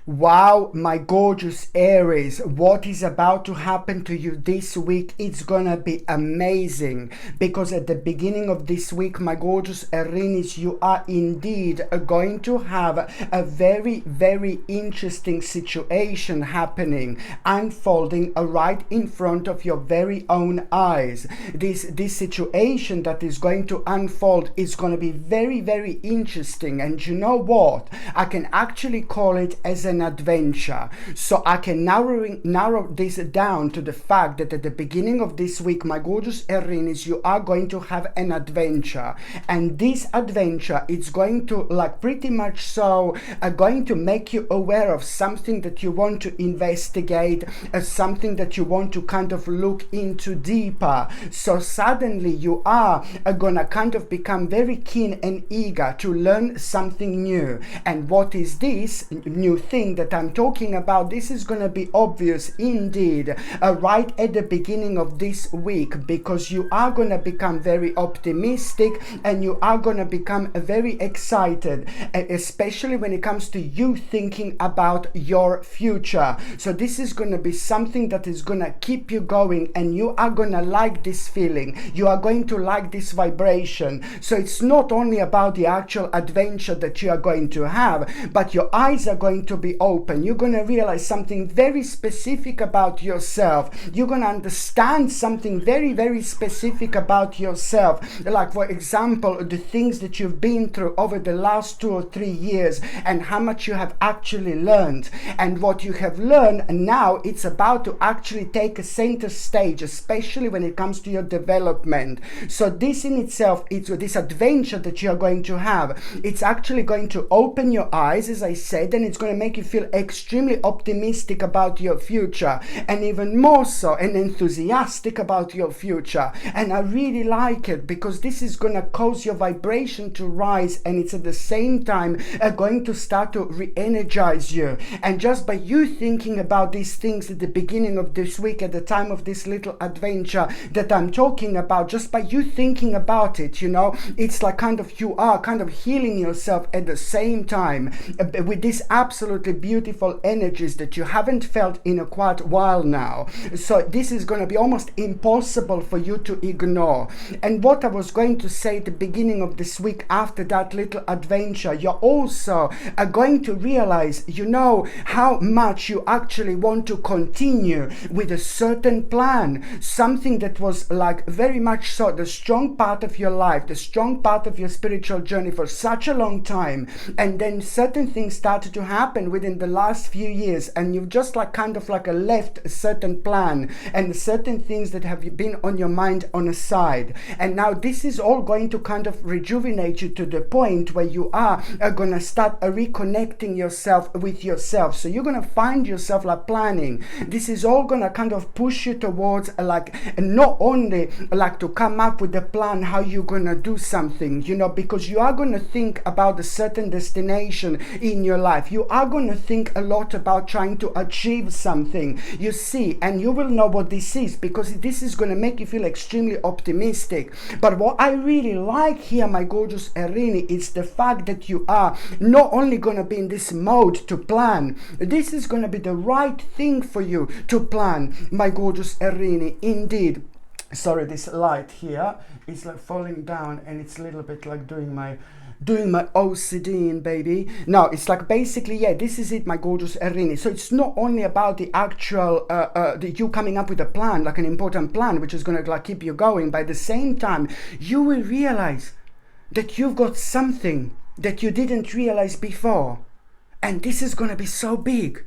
Wow, my gorgeous Aries, what is about to happen to you this week? It's gonna be amazing, because at the beginning of this week, my gorgeous Aries, you are indeed going to have a very, very interesting situation happening, unfolding right in front of your very own eyes. This situation that is going to unfold is going to be very, very interesting. And you know what? I can actually call it as an adventure. So I can narrow this down to the fact that at the beginning of this week, my gorgeous Aries, you are going to have an adventure, and this adventure is going to pretty much so going to make you aware of something that you want to investigate, something that you want to kind of look into deeper. So suddenly you are gonna kind of become very keen and eager to learn something new. And what is this new thing that I'm talking about? This is going to be obvious indeed right at the beginning of this week, because you are going to become very optimistic and you are going to become very excited, especially when it comes to you thinking about your future. So this is going to be something that is going to keep you going, and you are going to like this feeling. You are going to like this vibration. So it's not only about the actual adventure that you are going to have, but your eyes are going to be open. You're going to realize something very specific about yourself. You're going to understand something very, very specific about yourself. Like, for example, the things that you've been through over the last 2 or 3 years, and how much you have actually learned. And what you have learned now, it's about to actually take a center stage, especially when it comes to your development. So this in itself, it's this adventure that you are going to have. It's actually going to open your eyes, as I said, and it's going to make you feel extremely optimistic about your future, and even more so, and enthusiastic about your future. And I really like it, because this is going to cause your vibration to rise, and it's at the same time going to start to re-energize you. And just by you thinking about these things at the beginning of this week, at the time of this little adventure that I'm talking about, just by you thinking about it, you know, it's like kind of you are kind of healing yourself at the same time with these absolutely beautiful energies that you haven't felt in a quite while now. So this is going to be almost impossible for you to ignore. And what I was going to say at the beginning of this week, after that little adventure, you're also going to realize, you know, how much you actually want to continue with a certain plan, something that was like very much so the strong part of your life, the strong part of your spiritual journey for such a long time. And then certain things started to happen within the last few years, and you've just kind of left a certain plan and certain things that have been on your mind on a side. And now this is all going to kind of rejuvenate you to the point where you are going to start reconnecting yourself with yourself. So you're going to find yourself planning. This is all going to kind of push you towards not only to come up with a plan how you're going to do something, you know, because you are going to think about a certain destination in your life. You are going to think a lot about trying to achieve something, you see, and you will know what this is, because this is going to make you feel extremely optimistic. But what I really like here, my gorgeous Aries, is the fact that you are not only going to be in this mode to plan. This is going to be the right thing for you to plan, my gorgeous Aries, indeed. Sorry, this light here is falling down, and it's a little bit doing my OCD in, baby. No, it's basically, yeah, this is it, my gorgeous Aries. So it's not only about the actual you coming up with a plan, an important plan, which is going to keep you going. By the same time, you will realize that you've got something that you didn't realize before, and this is going to be so big.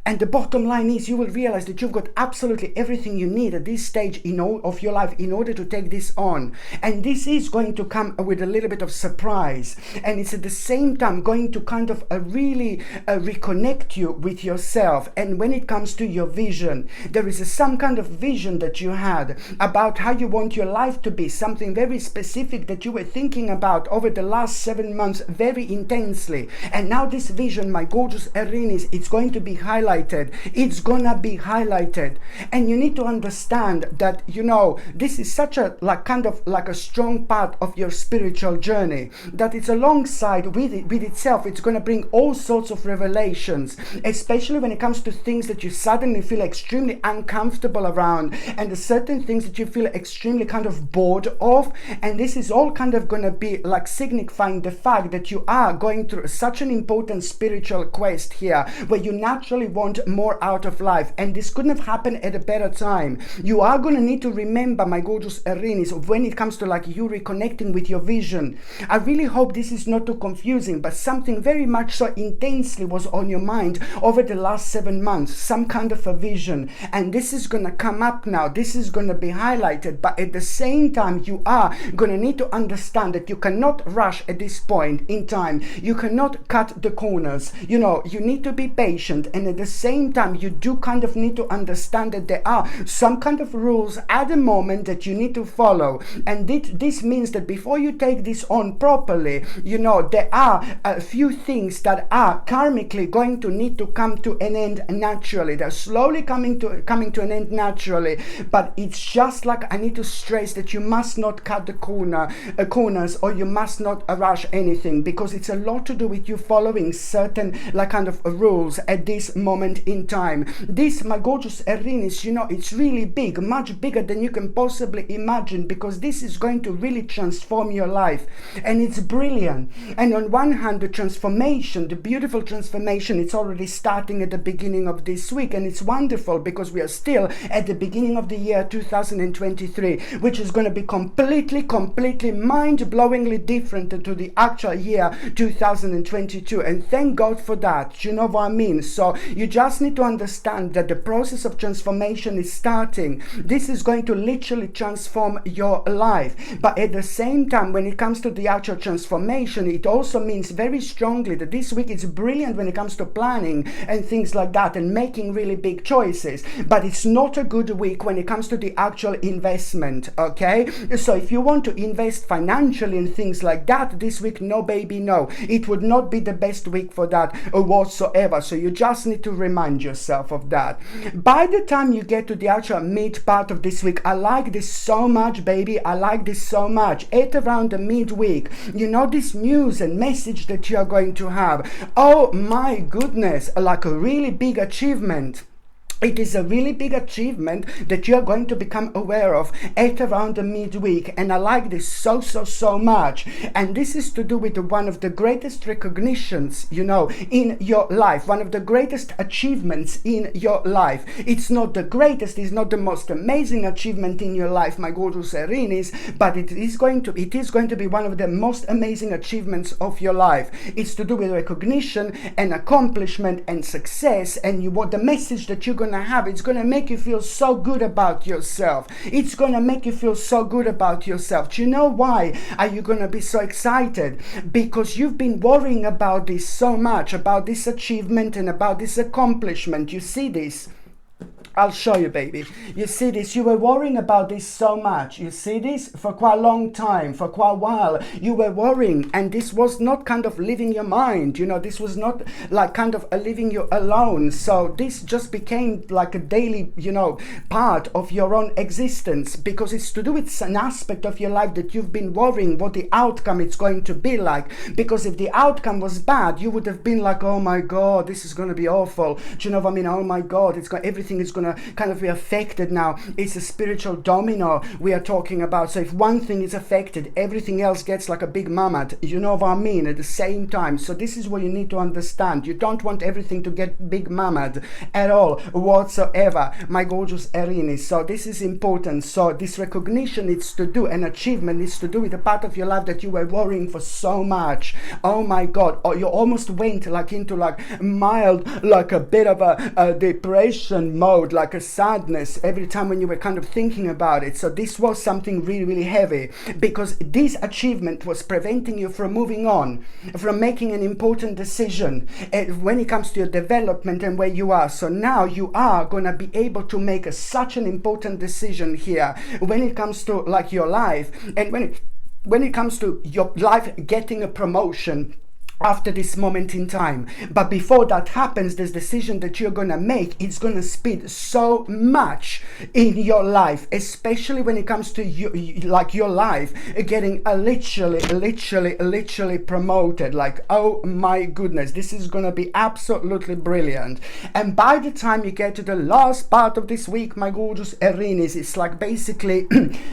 And the bottom line is, you will realize that you've got absolutely everything you need at this stage of your life in order to take this on. And this is going to come with a little bit of surprise. And it's at the same time going to kind of really reconnect you with yourself. And when it comes to your vision, there is some kind of vision that you had about how you want your life to be, something very specific that you were thinking about over the last 7 months very intensely. And now this vision, my gorgeous Aries, it's going to be highlighted highlighted. It's gonna be highlighted. And you need to understand that, you know, this is such a kind of like a strong part of your spiritual journey, that it's alongside with itself. It's gonna bring all sorts of revelations, especially when it comes to things that you suddenly feel extremely uncomfortable around, and certain things that you feel extremely kind of bored of. And this is all kind of gonna be like signifying the fact that you are going through such an important spiritual quest here, where you naturally want more out of life, and this couldn't have happened at a better time. You are going to need to remember, my gorgeous Aries, when it comes to like you reconnecting with your vision. I really hope this is not too confusing, but something very much so intensely was on your mind over the last 7 months, some kind of a vision, and this is going to come up now. This is going to be highlighted, but at the same time you are going to need to understand that you cannot rush at this point in time. You cannot cut the corners. You know, you need to be patient, and at the same time you do kind of need to understand that there are some kind of rules at the moment that you need to follow. And this means that before you take this on properly, you know, there are a few things that are karmically going to need to come to an end naturally. They're slowly coming to an end naturally, but it's just like I need to stress that you must not cut the corners, or you must not rush anything, because it's a lot to do with you following certain like kind of rules at this moment in time. This, my gorgeous Aries, you know, it's really big, much bigger than you can possibly imagine, because this is going to really transform your life, and it's brilliant. And on one hand, the transformation, the beautiful transformation, it's already starting at the beginning of this week, and it's wonderful because we are still at the beginning of the year 2023, which is going to be completely mind-blowingly different to the actual year 2022, and thank God for that. You know what I mean? So you just need to understand that the process of transformation is starting. This is going to literally transform your life, but at the same time, when it comes to the actual transformation, it also means very strongly that this week is brilliant when it comes to planning and things like that, and making really big choices, but it's not a good week when it comes to the actual investment. Okay, so if you want to invest financially in things like that this week, no baby, no, it would not be the best week for that whatsoever. So you just need to remind yourself of that. By the time you get to the actual mid part of this week, I like this so much, baby. I like this so much. At around the midweek, you know, this news and message that you are going to have, oh my goodness, like a really big achievement. It is a really big achievement that you are going to become aware of at around the midweek, and I like this so much. And this is to do with one of the greatest recognitions, you know, in your life, one of the greatest achievements in your life. It's not the greatest, it's not the most amazing achievement in your life, my gorgeous Aries, but it is going to be one of the most amazing achievements of your life. It's to do with recognition and accomplishment and success, and what the message that you're going to have, it's going to make you feel so good about yourself. It's going to make you feel so good about yourself. Do you know why are you going to be so excited? Because you've been worrying about this so much, about this achievement and about this accomplishment. You see this? I'll show you, baby. You see this? You were worrying about this so much. You see this? For quite a long time, for quite a while, you were worrying, and this was not kind of leaving your mind. You know, this was not like kind of leaving you alone. So this just became like a daily, you know, part of your own existence, because it's to do with an aspect of your life that you've been worrying what the outcome is going to be like. Because if the outcome was bad, you would have been like, oh my God, this is going to be awful. Do you know what I mean? Oh my God, everything is going to kind of be affected now. It's a spiritual domino we are talking about. So if one thing is affected, everything else gets like a big mammoth, you know what I mean, at the same time. So this is what you need to understand. You don't want everything to get big mammoth at all whatsoever, my gorgeous Aries. So this is important. So this recognition, it's to do an achievement, it's to do with a part of your life that you were worrying for so much. Oh my God, or you almost went like into like mild, like a bit of a depression mode, like a sadness every time when you were kind of thinking about it. So this was something really heavy, because this achievement was preventing you from moving on, from making an important decision when it comes to your development and where you are. So now you are gonna be able to make such an important decision here when it comes to like your life, and when it comes to your life getting a promotion, after this moment in time. But before that happens, this decision that you're gonna make, it's gonna speed so much in your life, especially when it comes to you, like your life getting literally promoted. Like, oh my goodness, this is gonna be absolutely brilliant. And by the time you get to the last part of this week, my gorgeous Aries, it's like basically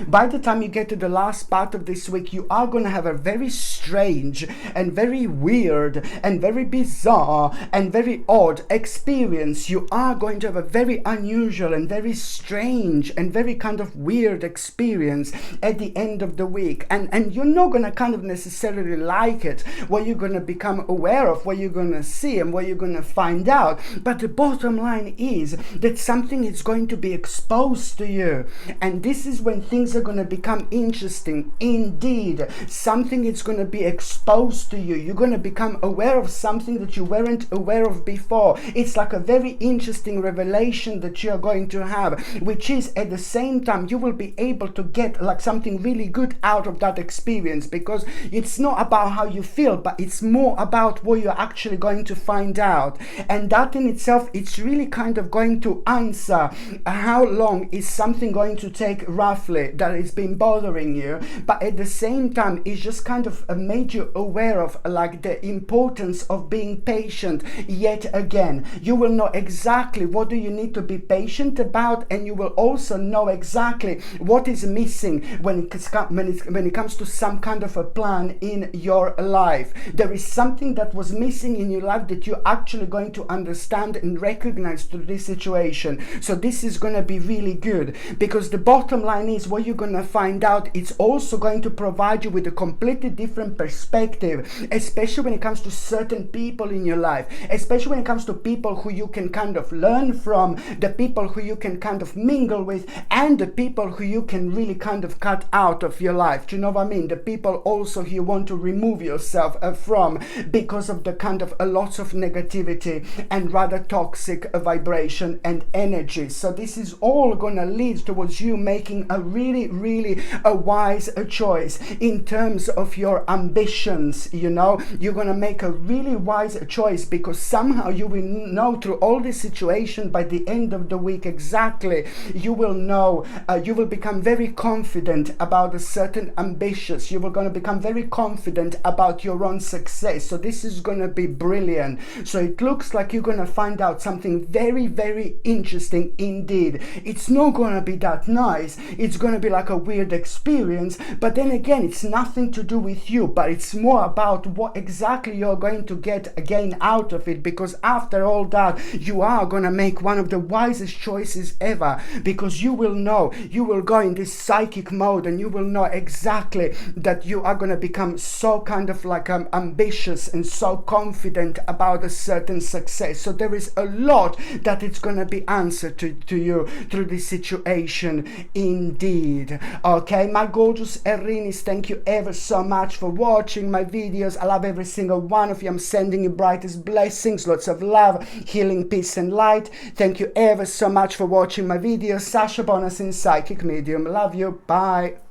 by the time you get to the last part of this week, you are gonna have a very strange and very weird and very bizarre and very odd experience. You are going to have a very unusual and very strange and very kind of weird experience at the end of the week, and you're not going to kind of necessarily like it, what you're going to become aware of, what you're going to see and what you're going to find out. But the bottom line is that something is going to be exposed to you, and this is when things are going to become interesting indeed. Something is going to be exposed to you. You're going to become aware of something that you weren't aware of before. It's like a very interesting revelation that you're going to have, which is at the same time you will be able to get like something really good out of that experience, because it's not about how you feel, but it's more about what you're actually going to find out. And that in itself, it's really kind of going to answer how long is something going to take roughly that it's been bothering you. But at the same time, it's just kind of made you aware of like the importance of being patient. Yet again, you will know exactly what do you need to be patient about, and you will also know exactly what is missing when it comes to some kind of a plan in your life. There is something that was missing in your life that you're actually going to understand and recognize through this situation. So this is going to be really good, because the bottom line is what you're going to find out, it's also going to provide you with a completely different perspective, especially when it comes to certain people in your life, especially when it comes to people who you can kind of learn from, the people who you can kind of mingle with, and the people who you can really kind of cut out of your life. Do you know what I mean? The people also who you want to remove yourself from because of the kind of lots of negativity and rather toxic vibration and energy. So this is all going to lead towards you making a really a wise choice in terms of your ambitions. You know, you're going to make a really wise choice, because somehow you will know through all this situation by the end of the week exactly, you will know, you will become very confident about a certain ambitions. You will going to become very confident about your own success. So this is going to be brilliant. So it looks like you're going to find out something very interesting indeed. It's not going to be that nice. It's going to be like a weird experience, but then again, it's nothing to do with you, but it's more about what exactly you're going to get again out of it, because after all that, you are going to make one of the wisest choices ever, because you will know, you will go in this psychic mode, and you will know exactly that you are going to become so kind of like ambitious and so confident about a certain success. So there is a lot that it's going to be answered to you through this situation indeed. Okay, my gorgeous Aries, thank you ever so much for watching my videos. I love every single one of you. I'm sending you brightest blessings, lots of love, healing, peace and light. Thank you ever so much for watching my videos. Sasha Bonasin, psychic medium. Love you. Bye.